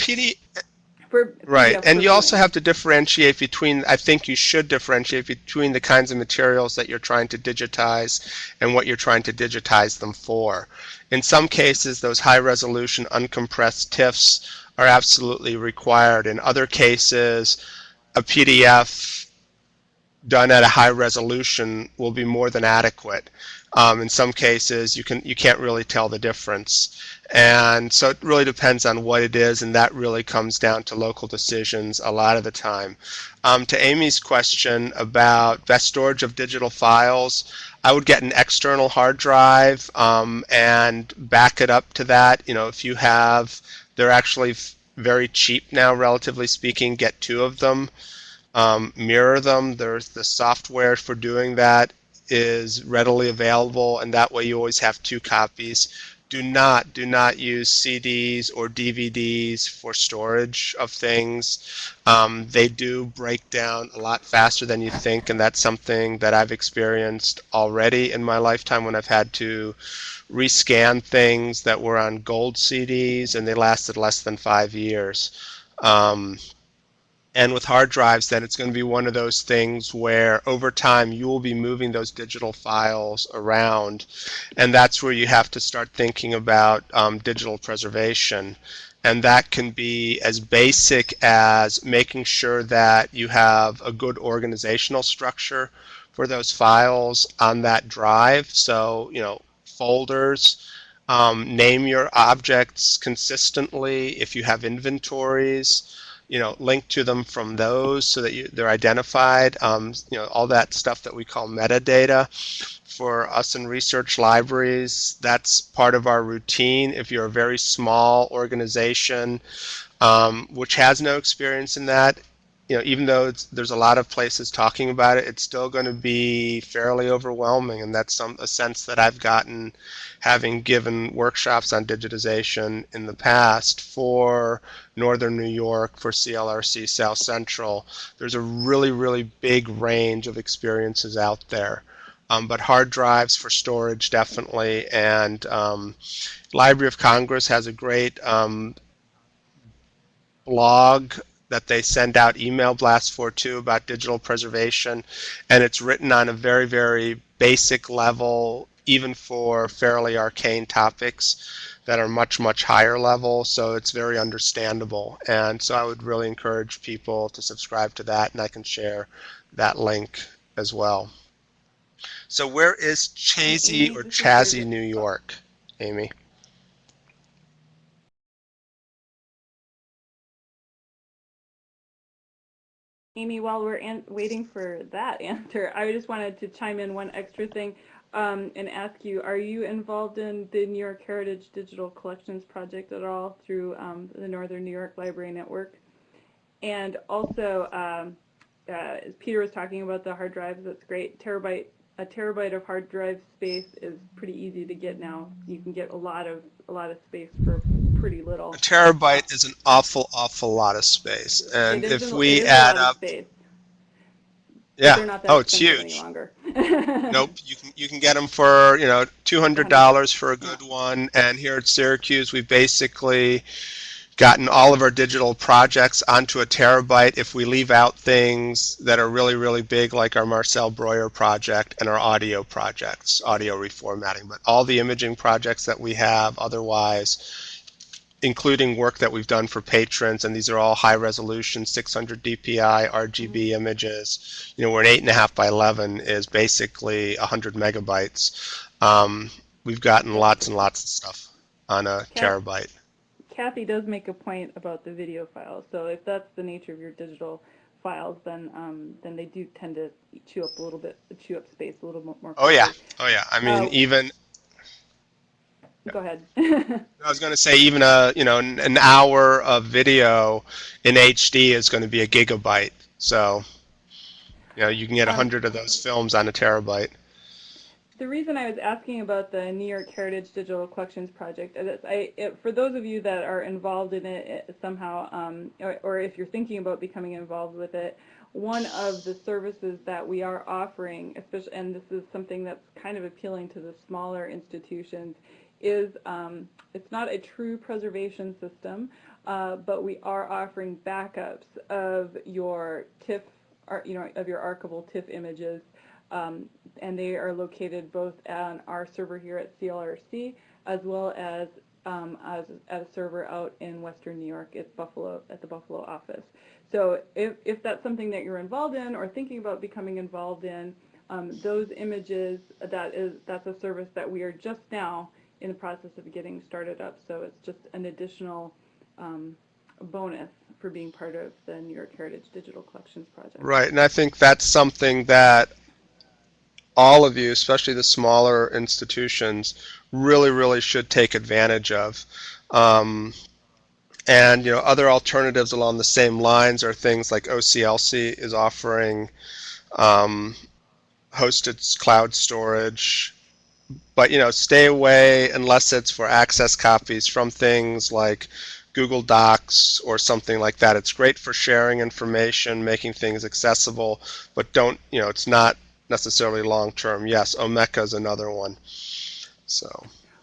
for Right, PDF and for you also viewing. have to differentiate between, I think you should differentiate between the kinds of materials that you're trying to digitize and what you're trying to digitize them for. In some cases, those high resolution uncompressed TIFFs are absolutely required. In other cases, a PDF done at a high resolution will be more than adequate. In some cases, you can't really tell the difference, and so it really depends on what it is, and that really comes down to local decisions a lot of the time. To Amy's question about best storage of digital files, I would get an external hard drive and back it up to that. You know, if you have, they're actually very cheap now, relatively speaking. Get two of them. Mirror them. There's the software for doing that is readily available, and that way you always have two copies. Do not use CDs or DVDs for storage of things. They do break down a lot faster than you think, and that's something that I've experienced already in my lifetime when I've had to rescan things that were on gold CDs and they lasted less than 5 years. Um, and with hard drives, then it's going to be one of those things where over time you will be moving those digital files around. And that's where you have to start thinking about digital preservation. And that can be as basic as making sure that you have a good organizational structure for those files on that drive. So, you know, folders. Name your objects consistently. If you have inventories, you know, link to them from those so that they're identified. You know, all that stuff that we call metadata. For us in research libraries, that's part of our routine. If you're a very small organization which has no experience in that, you know, even though there's a lot of places talking about it, it's still going to be fairly overwhelming, and that's a sense that I've gotten having given workshops on digitization in the past for Northern New York, for CLRC South Central. There's a really, really big range of experiences out there. But hard drives for storage, definitely, and Library of Congress has a great blog that they send out email blasts for too about digital preservation, and it's written on a very, very basic level, even for fairly arcane topics that are much, much higher level, so it's very understandable. And so I would really encourage people to subscribe to that, and I can share that link as well. So where is And Chazy Amy, or this is for Chazzy, New York, Amy? Amy, while we're waiting for that answer, I just wanted to chime in one extra thing and ask you, are you involved in the New York Heritage Digital Collections Project at all through the Northern New York Library Network? And also, Peter was talking about the hard drives. That's great. A terabyte of hard drive space is pretty easy to get now. You can get a lot of space for pretty little. A terabyte is an awful, awful lot of space. And if It we is a add lot of up, space, but yeah, they're not that oh, it's expensive any huge. longer. Nope, you can get them for, you know, $100. $200 for a Yeah. good one. And here at Syracuse, we've basically gotten all of our digital projects onto a terabyte if we leave out things that are really, really big, like our Marcel Breuer project and our audio projects, audio reformatting. But all the imaging projects that we have otherwise, including work that we've done for patrons, and these are all high resolution 600 dpi RGB images. You know, we're an 8.5 by 11 is basically 100 megabytes. We've gotten That's lots and great. lots of stuff on a terabyte. Kathy does make a point about the video files. So if that's the nature of your digital files, then they do tend to chew up space a little more Oh yeah, quickly. oh yeah. I mean, even Go ahead. I was going to say even an hour of video in HD is going to be a gigabyte. So you can get um, 100 of those films on a terabyte. The reason I was asking about the New York Heritage Digital Collections Project is for those of you that are involved in it somehow, or if you're thinking about becoming involved with it, one of the services that we are offering, especially, and this is something that's kind of appealing to the smaller institutions, is it's not a true preservation system, but we are offering backups of your TIFF, of your archival TIFF images. And they are located both on our server here at CLRC as well as at a server out in Western New York at the Buffalo office. So if that's something that you're involved in or thinking about becoming involved in, those images, that's a service that we are just now in the process of getting started up. So it's just an additional bonus for being part of the New York Heritage Digital Collections Project. Right, and I think that's something that all of you, especially the smaller institutions, really, really should take advantage of. And other alternatives along the same lines are things like OCLC is offering um, hosted cloud storage. But stay away unless it's for access copies from things like Google Docs or something like that. It's great for sharing information, making things accessible, but don't, it's not necessarily long term. Yes, Omeka is another one. So.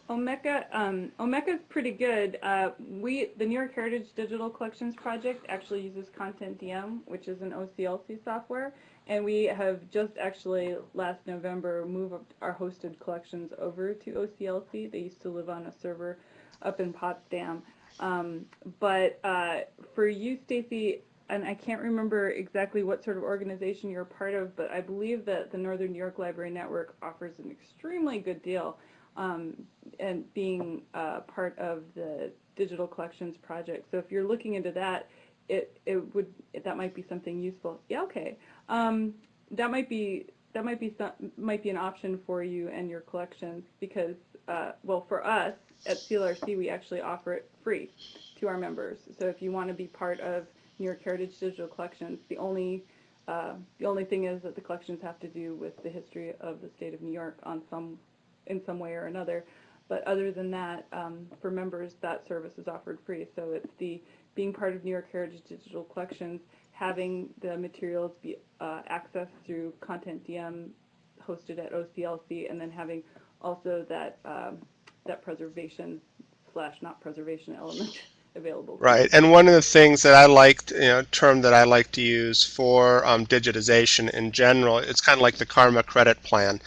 Omeka is pretty good. The New York Heritage Digital Collections Project actually uses Content DM, which is an OCLC software, and we have just actually last November moved our hosted collections over to OCLC. They used to live on a server up in Potsdam. But for you, Stacy, and I can't remember exactly what sort of organization you're a part of, but I believe that the Northern New York Library Network offers an extremely good deal. And being part of the digital collections project. So if you're looking into that, that might be something useful. Yeah, okay. That might be an option for you and your collections because, well, for us at CLRC, we actually offer it free to our members. So if you want to be part of New York Heritage Digital Collections, the only thing is that the collections have to do with the history of the state of New York in some way or another. But other than that, for members, that service is offered free. So it's being part of New York Heritage Digital Collections, having the materials be accessed through Content DM hosted at OCLC, and then having also that preservation / not preservation element available. Right, and one of the things that I liked, term that I like to use for digitization in general, it's kind of like the Karma Credit Plan.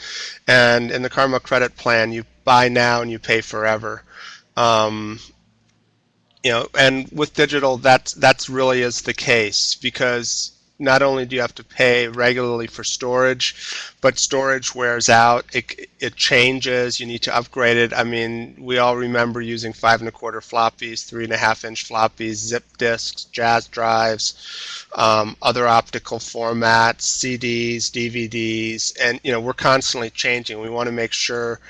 And in the Karma Credit Plan, you buy now and you pay forever. Um, and with digital, that's really is the case because not only do you have to pay regularly for storage, but storage wears out. It changes. You need to upgrade it. I mean, we all remember using 5 1/4 floppies, 3.5-inch floppies, zip disks, jazz drives, other optical formats, CDs, DVDs, and we're constantly changing. We want to make sure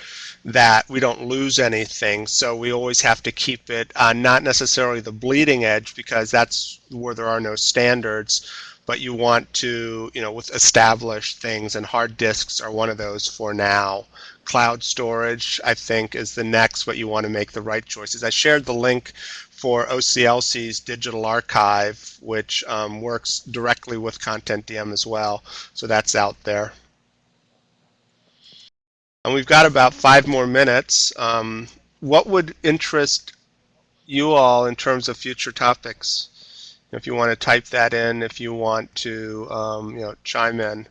that we don't lose anything, so we always have to keep it not necessarily the bleeding edge because that's where there are no standards, but you want to, with established things, and hard disks are one of those for now. Cloud storage, I think, is the next, but you want to make the right choices. I shared the link for OCLC's digital archive, which works directly with Content DM as well, so that's out there. And we've got about 5 more minutes. What would interest you all in terms of future topics? If you want to type that in, if you want to, chime in.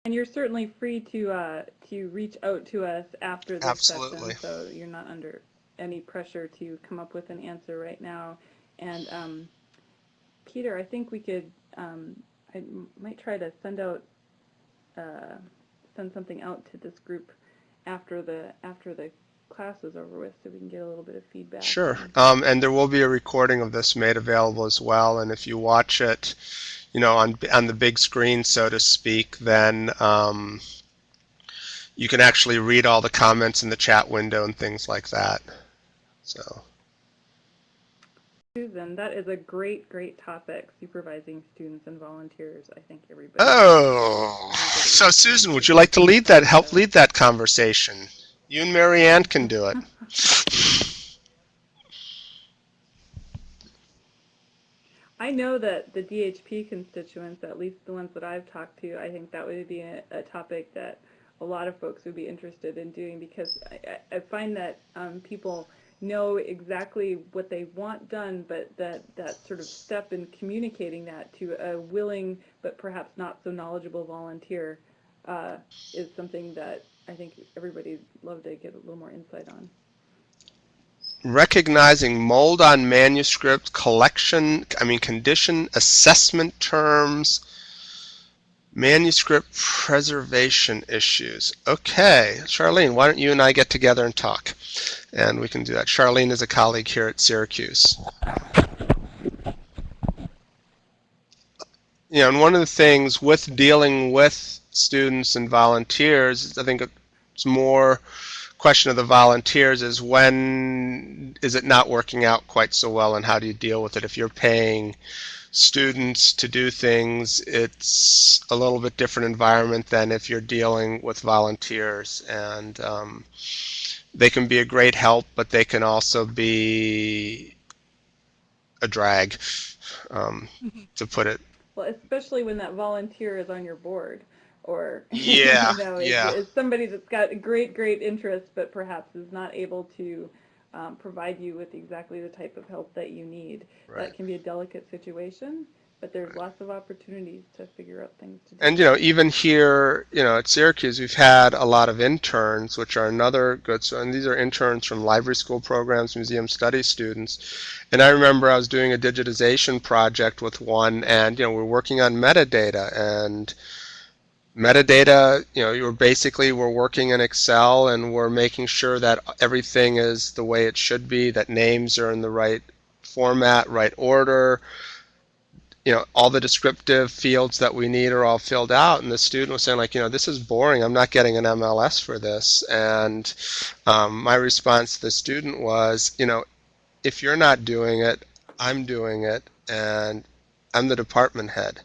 And you're certainly free to reach out to us after this Absolutely. session, so you're not under any pressure to come up with an answer right now. And Peter, I think we could. I might try to send something out to this group after the class is over with so we can get a little bit of feedback. Sure. And there will be a recording of this made available as well. And if you watch it, on the big screen, so to speak, then you can actually read all the comments in the chat window and things like that. So. Susan, that is a great, great topic, supervising students and volunteers. I think everybody. Oh, so Susan, would you like to help lead that conversation? You and Mary Ann can do it. I know that the DHP constituents, at least the ones that I've talked to, I think that would be a topic that a lot of folks would be interested in doing, because I find that people know exactly what they want done, but that sort of step in communicating that to a willing but perhaps not so knowledgeable volunteer is something that I think everybody'd love to get a little more insight on. Recognizing mold on manuscript condition assessment terms, manuscript preservation issues. Okay, Charlene, why don't you and I get together and talk? And we can do that. Charlene is a colleague here at Syracuse. And one of the things with dealing with students and volunteers, I think it's more question of the volunteers is when is it not working out quite so well, and how do you deal with it? If you're paying students to do things, it's a little bit different environment than if you're dealing with volunteers, and they can be a great help, but they can also be a drag, to put it. Well, especially when that volunteer is on your board, or yeah, it's somebody that's got a great interest, but perhaps is not able to provide you with exactly the type of help that you need. Right. That can be a delicate situation, but there's lots of opportunities to figure out things to do. And even here, at Syracuse, we've had a lot of interns, which are another good. And these are interns from library school programs, museum studies students. And I remember I was doing a digitization project with one, and we're working on metadata, and metadata, we're working in Excel, and we're making sure that everything is the way it should be, that names are in the right format, right order, all the descriptive fields that we need are all filled out. And the student was saying, this is boring, I'm not getting an MLS for this. And my response to the student was, if you're not doing it, I'm doing it, and I'm the department head.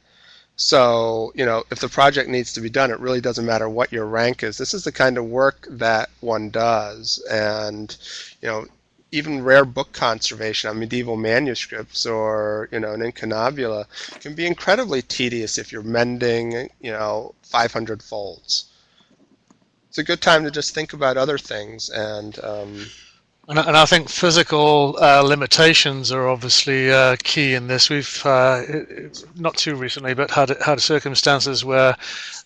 So, if the project needs to be done, it really doesn't matter what your rank is. This is the kind of work that one does. And, even rare book conservation on medieval manuscripts or, an incunabula can be incredibly tedious if you're mending, 500 folds. It's a good time to just think about other things. And I think physical limitations are obviously key in this. We've not too recently, but had circumstances where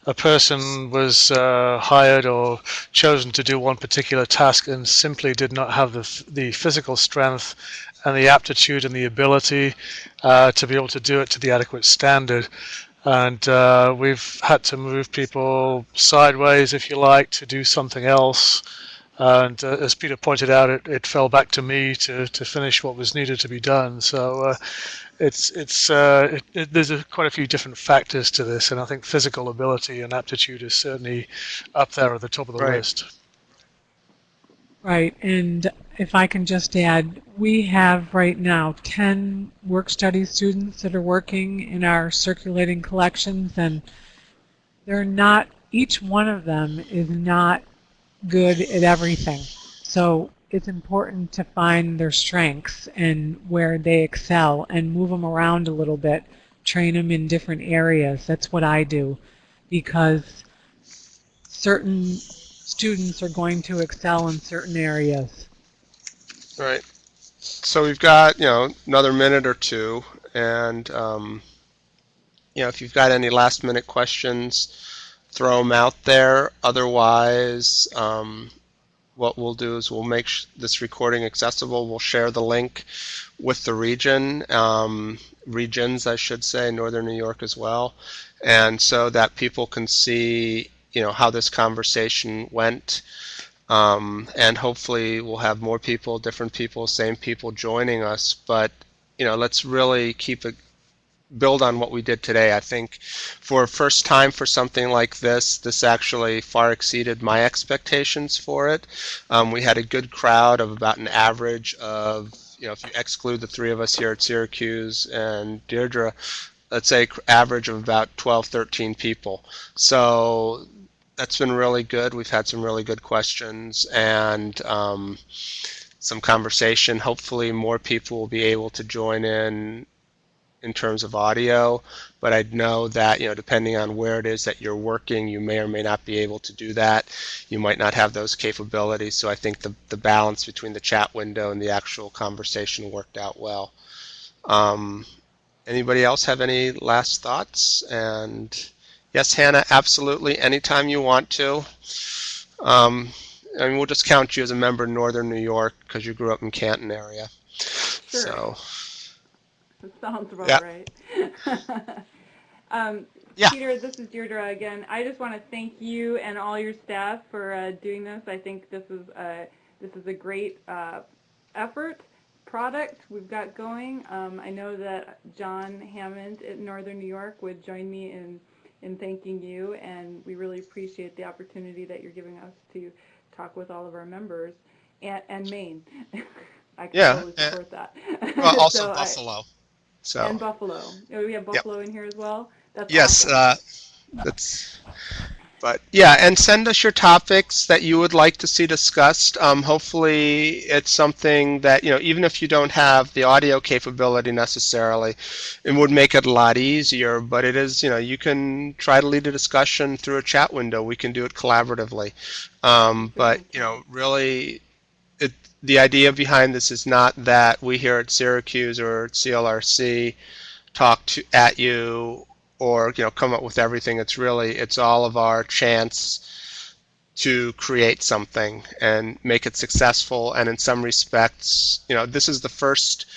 a person was hired or chosen to do one particular task and simply did not have the physical strength and the aptitude and the ability to be able to do it to the adequate standard. And we've had to move people sideways, if you like, to do something else. And as Peter pointed out, it fell back to me to finish what was needed to be done. So there's quite a few different factors to this, and I think physical ability and aptitude is certainly up there at the top of the list. Right, and if I can just add, we have right now 10 work study students that are working in our circulating collections, and they're not, each one of them is not good at everything. So it's important to find their strengths and where they excel and move them around a little bit, train them in different areas. That's what I do, because certain students are going to excel in certain areas. Right. So we've got, another minute or two, and if you've got any last minute questions, throw them out there. Otherwise, what we'll do is we'll make this recording accessible. We'll share the link with the regions, I should say, Northern New York as well, and so that people can see, how this conversation went. And hopefully we'll have more people, different people, same people joining us. But let's really build on what we did today. I think for a first time for something like this actually far exceeded my expectations for it. We had a good crowd of about an average of, if you exclude the three of us here at Syracuse and Deirdre, let's say average of about 12, 13 people. So that's been really good. We've had some really good questions and some conversation. Hopefully more people will be able to join in terms of audio, but I know that, depending on where it is that you're working, you may or may not be able to do that. You might not have those capabilities, so I think the balance between the chat window and the actual conversation worked out well. Anybody else have any last thoughts? And yes, Hannah, absolutely, anytime you want to. I mean, we'll just count you as a member of Northern New York because you grew up in Canton area. Sure. So, Sounds about yeah. right. Yeah. Peter, this is Deirdre again. I just want to thank you and all your staff for doing this. I think this is a great effort product we've got going. I know that John Hammond at Northern New York would join me in thanking you, and we really appreciate the opportunity that you're giving us to talk with all of our members and Maine. I can totally support that. Well, also So Buffalo. and Buffalo. We have Buffalo in here as well. That's yes, awesome. but yeah, and send us your topics that you would like to see discussed. Hopefully it's something that, even if you don't have the audio capability necessarily, it would make it a lot easier, but it is, you can try to lead a discussion through a chat window. We can do it collaboratively. But, really, the idea behind this is not that we here at Syracuse or at CLRC talk at you or come up with everything. It's all of our chance to create something and make it successful. And in some respects, this is the first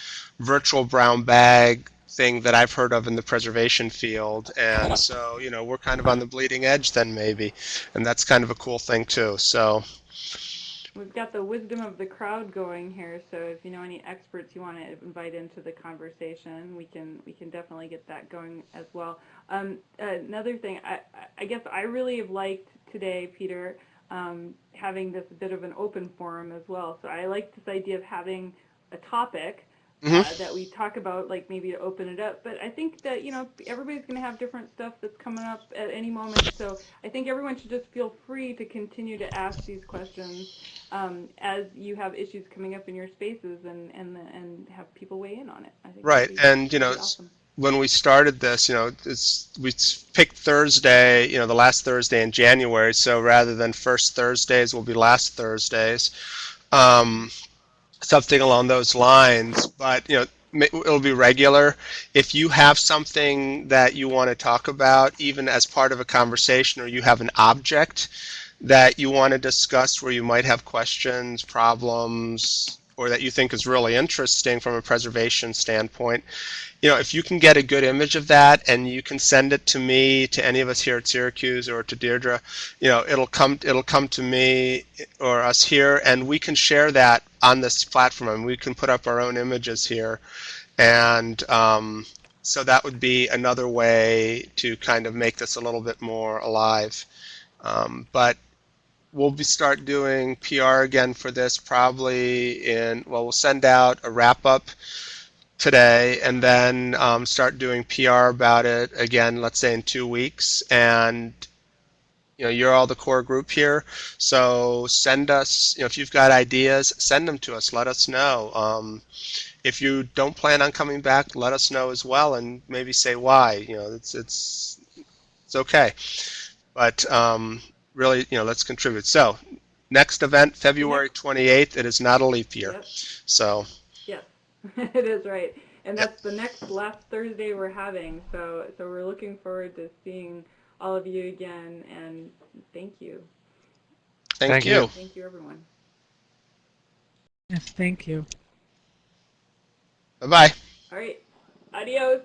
virtual brown bag thing that I've heard of in the preservation field, and so we're kind of on the bleeding edge then maybe, and that's kind of a cool thing too. So we've got the wisdom of the crowd going here, so if you know any experts you want to invite into the conversation, we can definitely get that going as well. Another thing, I guess I really have liked today, Peter, having this bit of an open forum as well. So I like this idea of having a topic that we talk about, like maybe to open it up. But I think that, everybody's going to have different stuff that's coming up at any moment. So I think everyone should just feel free to continue to ask these questions as you have issues coming up in your spaces and have people weigh in on it. I think right, and awesome. When we started this, we picked Thursday, the last Thursday in January. So rather than first Thursdays, will be last Thursdays. Something along those lines, but it'll be regular. If you have something that you want to talk about, even as part of a conversation, or you have an object that you want to discuss where you might have questions, problems, or that you think is really interesting from a preservation standpoint, if you can get a good image of that and you can send it to me, to any of us here at Syracuse or to Deirdre, it'll come to me or us here, and we can share that on this platform, and we can put up our own images here. And so that would be another way to kind of make this a little bit more alive. But we'll start doing PR again for this probably we'll send out a wrap-up today, and then start doing PR about it again, let's say in 2 weeks. And you're all the core group here, so send us, if you've got ideas, send them to us, let us know. If you don't plan on coming back, let us know as well, and maybe say why. It's okay, but really, let's contribute. So next event, February 28th. It is not a leap year. Yep. So yes. It is right, and that's the last Thursday we're having. So we're looking forward to seeing all of you again, and thank you. Thank you. Thank you, everyone. Yes, thank you. Bye-bye. All right. Adios.